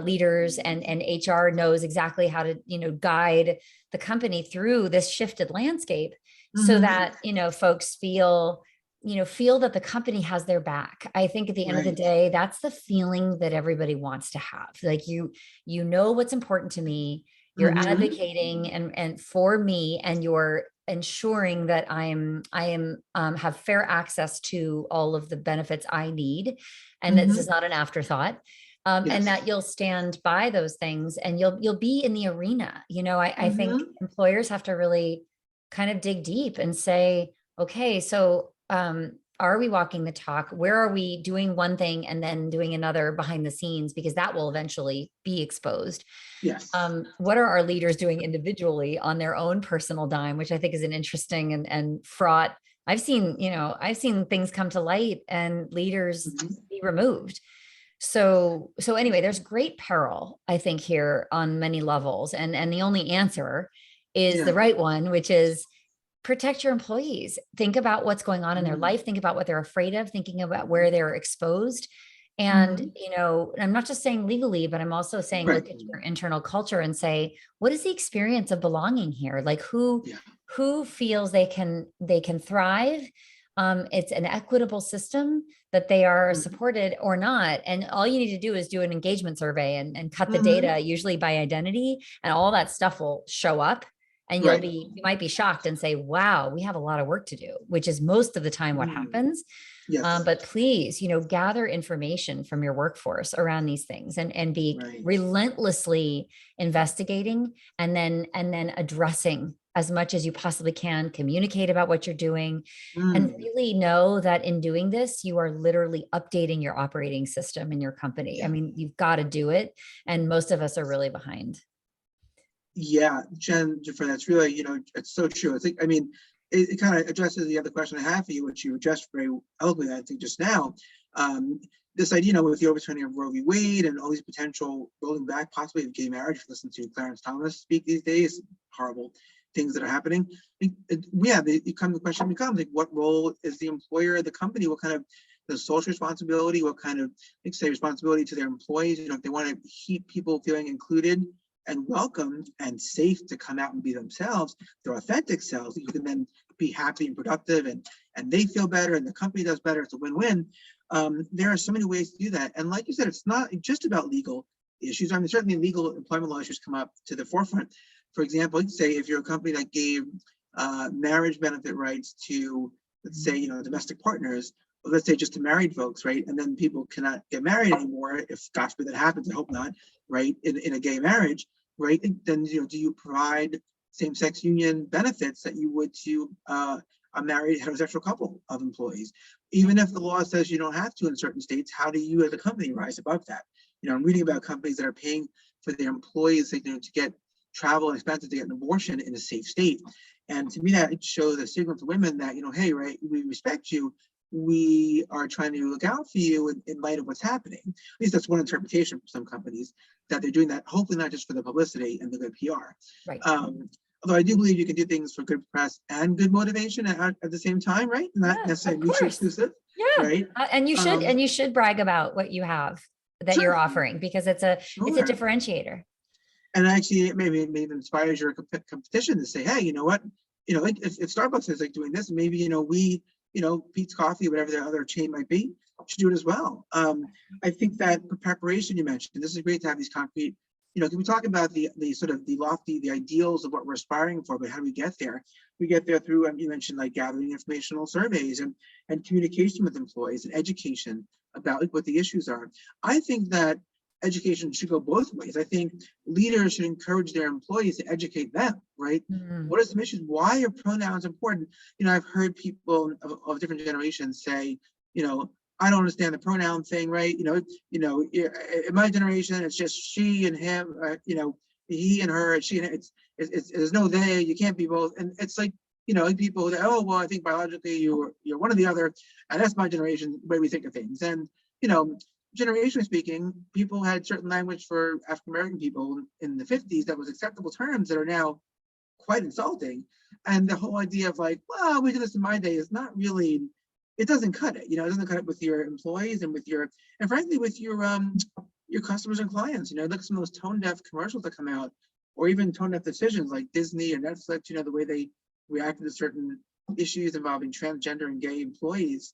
leaders, and HR knows exactly how to, guide the company through this shifted landscape so that, folks feel feel that the company has their back. I think at the end of the day, that's the feeling that everybody wants to have. Like you know what's important to me. You're advocating and for me, and you're ensuring that I am have fair access to all of the benefits I need, and that this is not an afterthought. And that you'll stand by those things, and you'll be in the arena. I think employers have to really kind of dig deep and say, okay, so are we walking the talk? Where are we doing one thing and then doing another behind the scenes? Because that will eventually be exposed. Yes. What are our leaders doing individually on their own personal dime, which I think is an interesting and fraught. I've seen things come to light and leaders be removed. So anyway, there's great peril, I think, here on many levels. And the only answer is the right one, which is protect your employees. Think about what's going on in their life. Think about what they're afraid of, thinking about where they're exposed. And, I'm not just saying legally, but I'm also saying, look at your internal culture and say, what is the experience of belonging here? Like who feels they can thrive? It's an equitable system, that they are supported or not. And all you need to do is do an engagement survey and cut the data, usually by identity, and all that stuff will show up. And you might be shocked and say, wow, we have a lot of work to do, which is most of the time what happens. But please, gather information from your workforce around these things and be relentlessly investigating and then addressing as much as you possibly can, communicate about what you're doing, and really know that in doing this, you are literally updating your operating system in your company. I mean, you've got to do it. And most of us are really behind. Yeah, Jennifer, that's really, it's so true. I think, it kind of addresses the other question I have for you, which you addressed very eloquently, I think, just now. This idea, with the overturning of Roe v. Wade and all these potential rolling back, possibly of gay marriage. Listen to Clarence Thomas speak these days, horrible things that are happening. The question becomes, like, what role is the employer, the company, what kind of the social responsibility, what kind of, responsibility to their employees, if they want to keep people feeling included and welcomed and safe to come out and be themselves, their authentic selves, you can then be happy and productive, and they feel better and the company does better. It's a win-win. There are so many ways to do that. And like you said, it's not just about legal issues. Certainly legal employment law issues come up to the forefront. For example, let's say if you're a company that gave marriage benefit rights to, let's say, domestic partners, or let's say just to married folks, right? And then people cannot get married anymore, if God forbid that happens, I hope not, right? In a gay marriage, right? Then, do you provide same-sex union benefits that you would to a married heterosexual couple of employees? Even if the law says you don't have to in certain states, how do you as a company rise above that? I'm reading about companies that are paying for their employees, to get travel and expenses to get an abortion in a safe state. And to me, that shows a signal to women that, hey, right, we respect you. We are trying to look out for you in light of what's happening. At least that's one interpretation for some companies, that they're doing that, hopefully not just for the publicity and the good PR. Right. Although I do believe you can do things for good press and good motivation at the same time, right? Not necessarily mutually exclusive. Yeah. Right. And you should brag about what you have that you're offering, because it's a differentiator. And actually, maybe it inspires your competition to say, hey, you know what? If Starbucks is doing this, maybe we, Pete's Coffee, whatever the other chain might be, should do it as well. I think that preparation you mentioned, this is great to have these concrete, can we talk about the sort of the lofty, the ideals of what we're aspiring for, but how do we get there? We get there through, you mentioned, like, gathering informational surveys and communication with employees and education about what the issues are. I think that education should go both ways. I think leaders should encourage their employees to educate them, right? What are some issues? Why are pronouns important? I've heard people of different generations say, I don't understand the pronoun thing, right? In my generation, it's just she and him, he and her, she and it's there's no they, you can't be both. And it's like, people that, oh, well, I think biologically you're one or the other. And that's my generation, the way we think of things. And, generationally speaking, people had certain language for African-American people in the 50s that was acceptable terms that are now quite insulting. And the whole idea of like, well, we did this in my day is not really, it doesn't cut it. It doesn't cut it with your employees and frankly, with your customers and clients. Look at some of those tone-deaf commercials that come out, or even tone-deaf decisions like Disney or Netflix, the way they reacted to certain issues involving transgender and gay employees.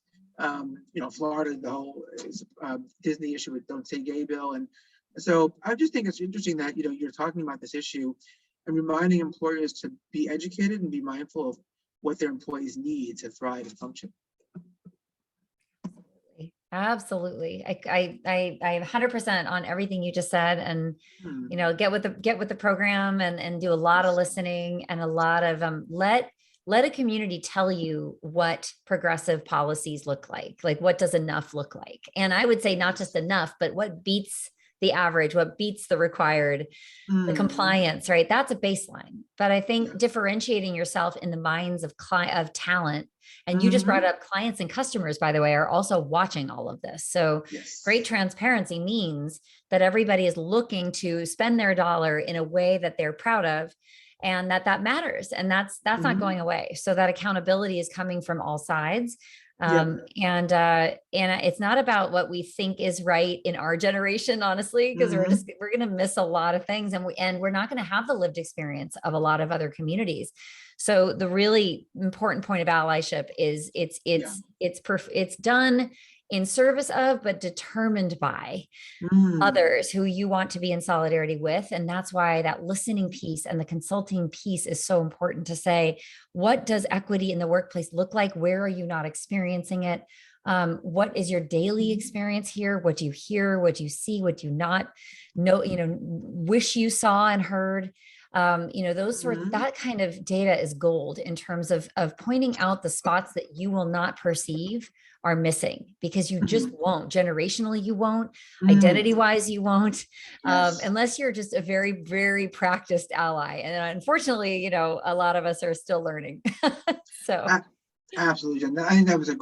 Florida, the whole Disney issue with Don't Say Gay bill. And so I just think it's interesting that, you're talking about this issue and reminding employers to be educated and be mindful of what their employees need to thrive and function. Absolutely. I 100% on everything you just said, and, get with the program and do a lot of listening and a lot of, let a community tell you what progressive policies look like what does enough look like? And I would say not just enough, but what beats the average, what beats the required, the compliance, right? That's a baseline. But I think differentiating yourself in the minds of talent, and you just brought up clients and customers, by the way, are also watching all of this. So great transparency means that everybody is looking to spend their dollar in a way that they're proud of, and that matters. And that's not going away. So that accountability is coming from all sides. And it's not about what we think is right in our generation, honestly, because we're going to miss a lot of things, and we're not going to have the lived experience of a lot of other communities. So the really important point of allyship is it's done in service of, but determined by others who you want to be in solidarity with. And that's why that listening piece and the consulting piece is so important, to say, what does equity in the workplace look like? Where are you not experiencing it? What is your daily experience here? What do you hear? What do you see? What do you not know, wish you saw and heard? Those sorts, that kind of data is gold in terms of pointing out the spots that you will not perceive are missing, because you just won't. Generationally, you won't. Identity-wise, you won't, unless you're just a very, very practiced ally. And unfortunately, a lot of us are still learning. So, absolutely, Jen. I think that was a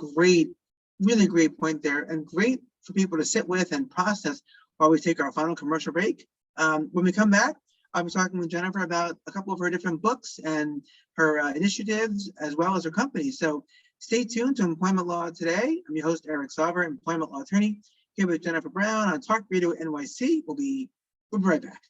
really great point there, and great for people to sit with and process while we take our final commercial break. When we come back, I'll be talking with Jennifer about a couple of her different books and her initiatives, as well as her company. So stay tuned to Employment Law Today. I'm your host, Eric Sauver, employment law attorney, here with Jennifer Brown on Talk Radio NYC. We'll be right back.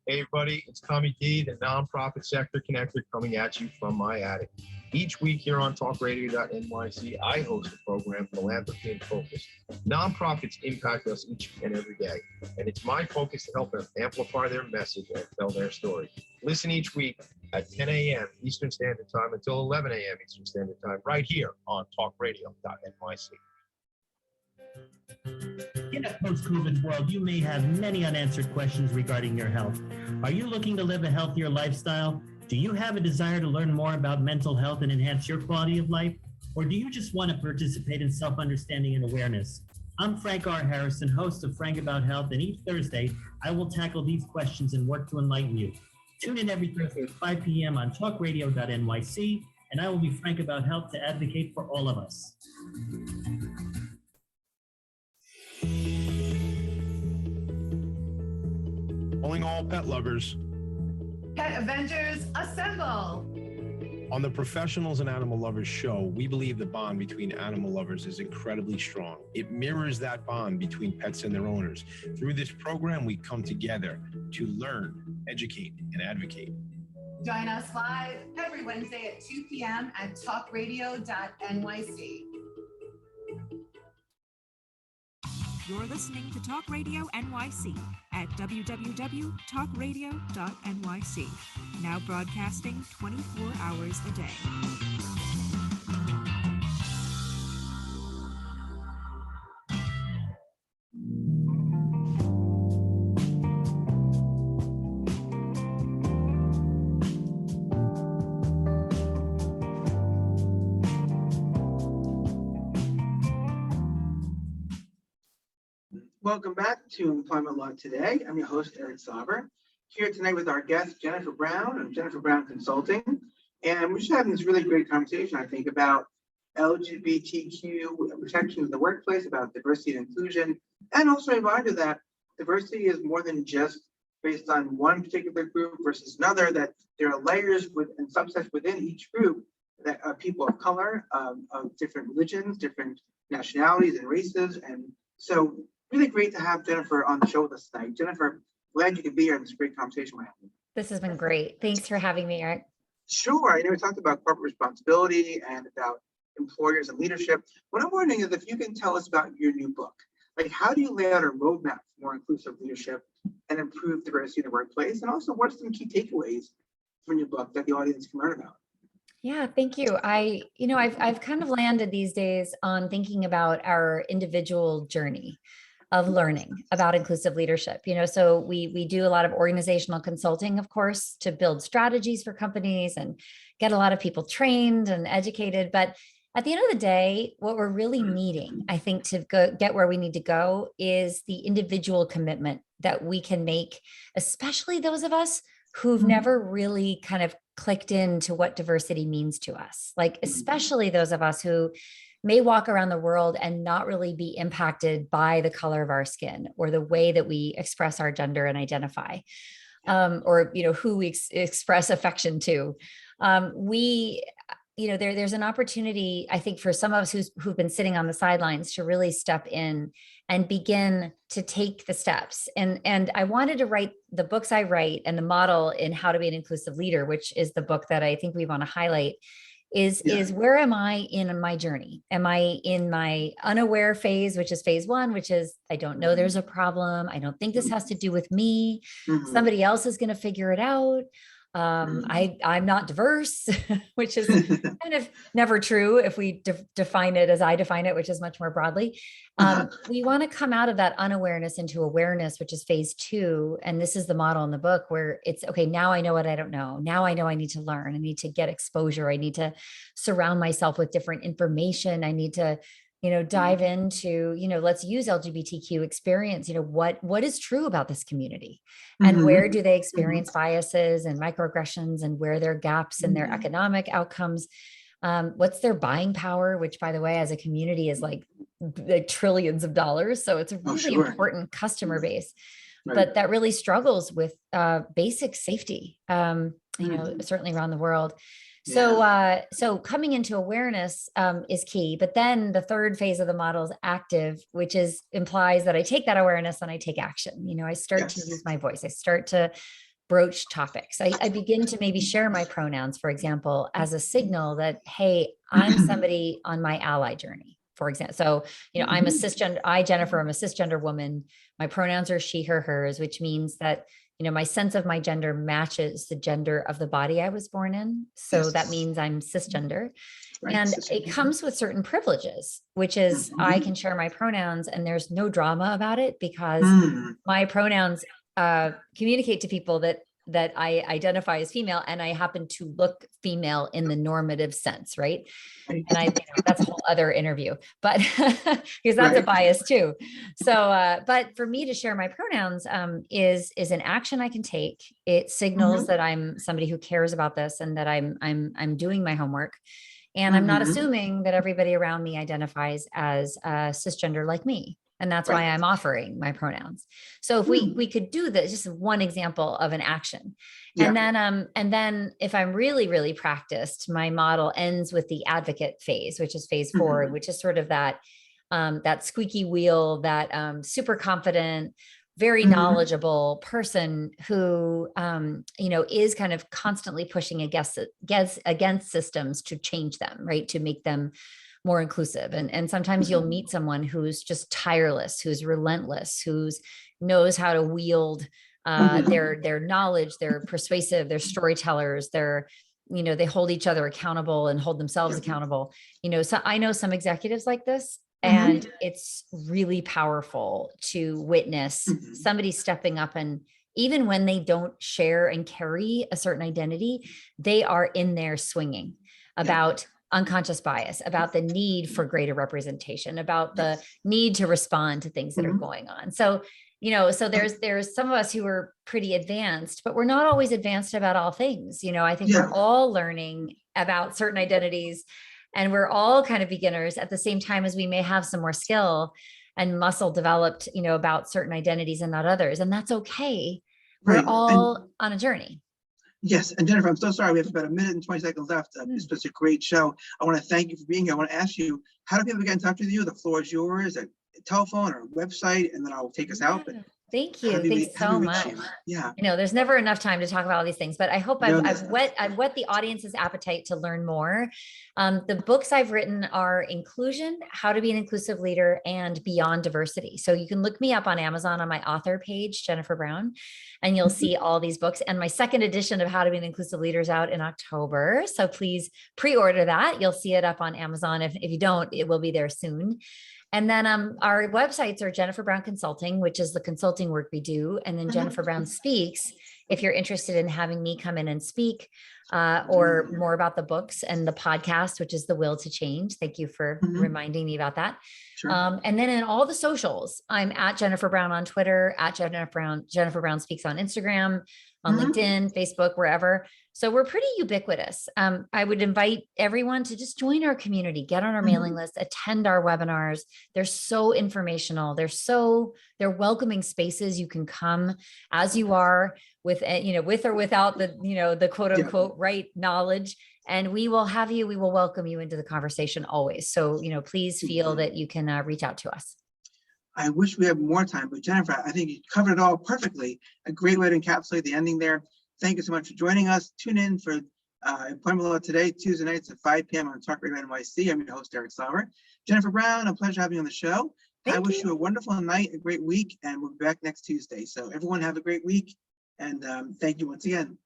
Hey everybody, it's Tommy D, the nonprofit sector connector, coming at you from my attic. Each week here on talkradio.nyc, I host a program, Philanthropy in Focus. Nonprofits impact us each and every day, and it's my focus to help them amplify their message and tell their story. Listen each week at 10 a.m. Eastern Standard Time until 11 a.m. Eastern Standard Time, right here on talkradio.nyc. In a post-COVID world, you may have many unanswered questions regarding your health. Are you looking to live a healthier lifestyle? Do you have a desire to learn more about mental health and enhance your quality of life? Or do you just want to participate in self-understanding and awareness? I'm Frank R. Harrison, host of Frank About Health, and each Thursday, I will tackle these questions and work to enlighten you. Tune in every Thursday at 5 p.m. on talkradio.nyc, and I will be frank about health to advocate for all of us. Calling all pet lovers. Pet Avengers, assemble! On the Professionals and Animal Lovers show, we believe the bond between animal lovers is incredibly strong. It mirrors that bond between pets and their owners. Through this program, we come together to learn, educate, and advocate. Join us live every Wednesday at 2 p.m. at talkradio.nyc. You're listening to Talk Radio NYC at www.talkradio.nyc. Now broadcasting 24 hours a day. Welcome back to Employment Law Today. I'm your host, Eric Sauver, here tonight with our guest, Jennifer Brown of Jennifer Brown Consulting. And we're just having this really great conversation, I think, about LGBTQ protections in the workplace, about diversity and inclusion, and also a reminder that diversity is more than just based on one particular group versus another, that there are layers and subsets within each group that are people of color, of different religions, different nationalities and races. And so really great to have Jennifer on the show with us tonight. Jennifer, glad you could be here in this great conversation we're having. This has been great. Thanks for having me, Eric. Sure. I know we talked about corporate responsibility and about employers and leadership. What I'm wondering is if you can tell us about your new book. Like, how do you lay out a roadmap for more inclusive leadership and improve diversity in the workplace? And also, what are some key takeaways from your book that the audience can learn about? Yeah, thank you. I've kind of landed these days on thinking about our individual journey of learning about inclusive leadership. So we do a lot of organizational consulting, of course, to build strategies for companies and get a lot of people trained and educated. But at the end of the day, what we're really needing, I think, to get where we need to go is the individual commitment that we can make, especially those of us who've never really kind of clicked into what diversity means to us. Like, especially those of us who may walk around the world and not really be impacted by the color of our skin or the way that we express our gender and identify, or who we express affection to. There's an opportunity, I think, for some of us who've been sitting on the sidelines to really step in and begin to take the steps. And I wanted to write the books I write, and the model in How to Be an Inclusive Leader, which is the book that I think we want to highlight, is where am I in my journey? Am I in my unaware phase, which is phase one, which is, I don't know there's a problem. I don't think this has to do with me. Somebody else is going to figure it out. I'm not diverse, which is kind of never true if we define it as I define it, which is much more broadly. We want to come out of that unawareness into awareness, which is phase two. And this is the model in the book where it's, okay, now I know what I don't know. Now I know I need to learn. I need to get exposure. I need to surround myself with different information. I need to dive into, let's use LGBTQ experience, what is true about this community, and where do they experience biases and microaggressions, and where there are gaps in their economic outcomes. What's their buying power, which, by the way, as a community is like trillions of dollars. So it's a really important customer base, but that really struggles with basic safety, certainly around the world. So coming into awareness is key. But then the third phase of the model is active, which implies that I take that awareness and I take action. I start to use my voice. I start to broach topics. I begin to maybe share my pronouns, for example, as a signal that, hey, I'm somebody on my ally journey, for example. So, I'm a cisgender, Jennifer, I'm a cisgender woman. My pronouns are she, her, hers, which means that my sense of my gender matches the gender of the body I was born in. So that means I'm cisgender. And it comes with certain privileges, which is I can share my pronouns and there's no drama about it, because my pronouns communicate to people that I identify as female, and I happen to look female in the normative sense, right? And that's a whole other interview, but because that's a bias too. So, but for me to share my pronouns is an action I can take. It signals that I'm somebody who cares about this and that I'm doing my homework, and I'm not assuming that everybody around me identifies as cisgender like me. And that's why I'm offering my pronouns. So if we could do this, just one example of an action. And then if I'm really, really practiced, my model ends with the advocate phase, which is phase four, which is sort of that squeaky wheel, that super confident, very knowledgeable person who, is kind of constantly pushing against systems to change them, right? To make them more inclusive. And sometimes you'll meet someone who's just tireless, who's relentless, who's knows how to wield their knowledge. They're persuasive, they're storytellers, they hold each other accountable and hold themselves accountable. So I know some executives like this, and it's really powerful to witness somebody stepping up, and even when they don't share and carry a certain identity, they are in there swinging about unconscious bias, about the need for greater representation, about the need to respond to things that are going on. So, so there's some of us who are pretty advanced, but we're not always advanced about all things. I think we're all learning about certain identities, and we're all kind of beginners at the same time as we may have some more skill and muscle developed, about certain identities and not others. And that's okay. We're all on a journey. Yes, and Jennifer, I'm so sorry. We have about 1 minute and 20 seconds left. It's just a great show. I want to thank you for being here. I want to ask you, how do people get in touch with you? The floor is yours, a telephone or a website, and then I'll take us out. But Thank you. Thanks so much. Yeah. I know there's never enough time to talk about all these things, but I hope No, I've whet the audience's appetite to learn more. The books I've written are Inclusion, How to Be an Inclusive Leader, and Beyond Diversity. So you can look me up on Amazon on my author page, Jennifer Brown, and you'll see all these books. And my second edition of How to Be an Inclusive Leader is out in October. So please pre-order that. You'll see it up on Amazon. If you don't, it will be there soon. And then our websites are Jennifer Brown Consulting, which is the consulting work we do. And then Jennifer Brown Speaks, if you're interested in having me come in and speak, or more about the books, and the podcast, which is The Will to Change. Thank you for reminding me about that. Sure. And then in all the socials, I'm at Jennifer Brown on Twitter, at Jennifer Brown Speaks on Instagram, on LinkedIn, Facebook, wherever. So we're pretty ubiquitous. I would invite everyone to just join our community, get on our mailing list, attend our webinars. They're so informational. They're welcoming spaces. You can come as you are with or without the quote unquote right knowledge. And we will welcome you into the conversation always. So, please feel that you can reach out to us. I wish we had more time, but Jennifer, I think you covered it all perfectly. A great way to encapsulate the ending there. Thank you so much for joining us. Tune in for Employment Law Today, Tuesday nights at 5 p.m. on Talk Radio NYC. I'm your host, Eric Sauer. Jennifer Brown, a pleasure having you on the show. I wish you a wonderful night, a great week, and we'll be back next Tuesday. So everyone have a great week, and thank you once again.